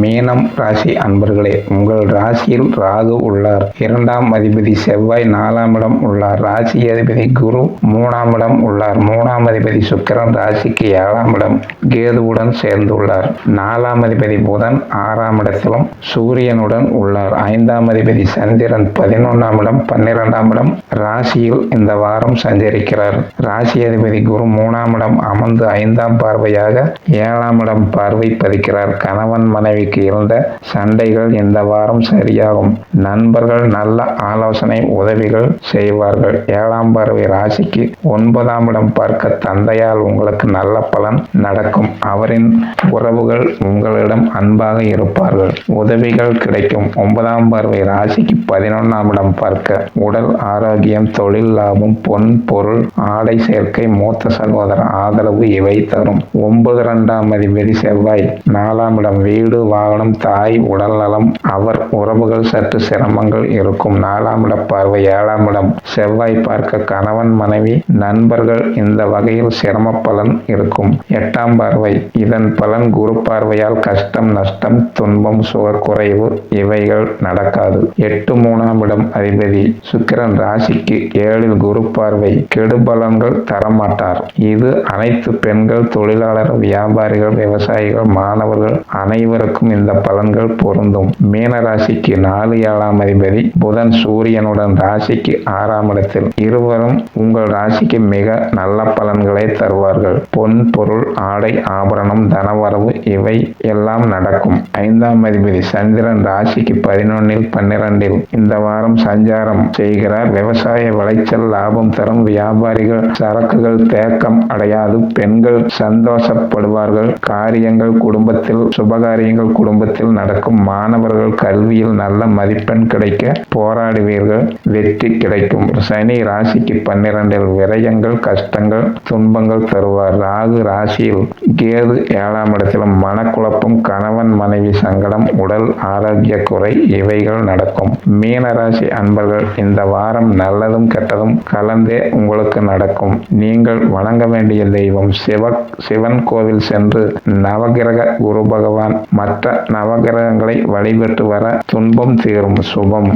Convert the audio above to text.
மீனம் ராசி அன்பர்களே, உங்கள் ராசியில் ராகு உள்ளார். 2ஆம் அதிபதி செவ்வாய் 4ஆம் இடம் உள்ளார். ராசி அதிபதி குரு 3ஆம் இடம் உள்ளார். 3ஆம் அதிபதி சுக்கிரன் ராசிக்கு 7ஆம் இடம் கேதுவுடன் சேர்ந்துள்ளார். 4ஆம் அதிபதி புதன் 6ஆம் இடத்திலும் சூரியனுடன் உள்ளார். 5ஆம் அதிபதி சந்திரன் 11ஆம் இடம் 12ஆம் இடம் ராசியில் இந்த வாரம் சஞ்சரிக்கிறார். ராசி அதிபதி குரு 3ஆம் இடம் அமர்ந்து 5ஆம் பார்வையாக 7ஆம் இடம் பார்வை பதிக்கிறார். கணவன் மனைவிக்கு இருந்த சண்டைகள் இந்த வாரம் சரியாகும். நண்பர்கள் நல்ல ஆலோசனை உதவிகள் செய்வார்கள். 7ஆம் பார்வை ராசிக்கு 9ஆம் இடம் பார்க்க தந்தையால் உங்களுக்கு நல்ல பலன் நடக்கும். அவரின் உறவுகள் உங்களிடம் அன்பாக இருப்பார்கள். உதவிகள் கிடைக்கும். 9ஆம் பார்வை ராசிக்கு 11ஆம் இடம் பார்க்க உடல் ஆரோக்கியம், தொழில் லாபம், பொன் பொருள், ஆடை சேர்க்கை, மூத்த சகோதர ஆதரவு இவை தரும். 9 அதிபதி செவ்வாய் 4ஆம் இடம் வீடு, வாகனம், தாய், உடல் நலம், அவர் உறவுகள் சற்று சிரமங்கள் இருக்கும். 4ஆம் இட பார்வை 7ஆம் இடம் செவ்வாய் பார்க்க கணவன் மனைவி நண்பர்கள் இந்த வகையில் சிரம பலன் இருக்கும். 8ஆம் பார்வை இதன் பலன் குரு பார்வையால் கஷ்டம், நஷ்டம், துன்பம், சுகர் குறைவு இவைகள் நடக்காது. 8 இடம் அதிபதி சுக்கிரன் ராசிக்கு 7இல் குரு பார்வை கெடுபலன்கள் தரமாட்டார். இது அனைத்து பெண்கள், தொழிலாளர், வியாபாரிகள், விவசாயிகள், மாணவர்கள் அனைவருக்கும் இந்த பலன்கள் பொருந்தும். மீன ராசிக்கு 4, 7ஆம் அதிபதி புதன் சூரியனுடன் ராசிக்கு 6ஆம் இடத்தில் இருவரும் உங்கள் ராசிக்கு மிக நல்ல பலன்களை தருவார்கள். பொன் பொருள், ஆடை ஆபரணம், தனவரவு இவை எல்லாம் நடக்கும். 5ஆம் அதிபதி சந்திரன் ராசிக்கு 11இல் 12இல் இந்த வாரம் சஞ்சாரம் செய்கிறார். விவசாய விளைச்சல் லாபம் தரும். வியாபாரிகள் சரக்குகள் தேக்கம் அடையாது. பெண்கள் சந்தோஷப்படுவார்கள். காரியங்கள் குடும்பத்தில் சுபகாரியங்கள் குடும்பத்தில் நடக்கும். மாணவர்கள் கல்வியில் நல்ல மதிப்பெண் கிடைக்க போராடுவீர்கள். வெற்றி கிடைக்கும். சனி ராசிக்கு 12இல் விரயங்கள், கஷ்டங்கள், துன்பங்கள் தருவார். ராகு ராசியில் கேது 7ஆம் இடத்திலும் மனக்குழப்பம், கணவன் மனைவி சங்கடம், உடல் ஆரோக்கிய குறை இவைகள் நடக்கும். மீன ராசி அன்பர்கள் இந்த வாரம் நல்லதும் கெட்டதும் கலந்தே உங்களுக்கு நடக்கும். நீங்கள் வணங்க வேண்டிய தெய்வம் சிவன் கோவில் சென்று நவகிரக குரு பகவான் மற்ற நவகிரகங்களை வழிபட்டு வர துன்பம் தீரும். சுபம்.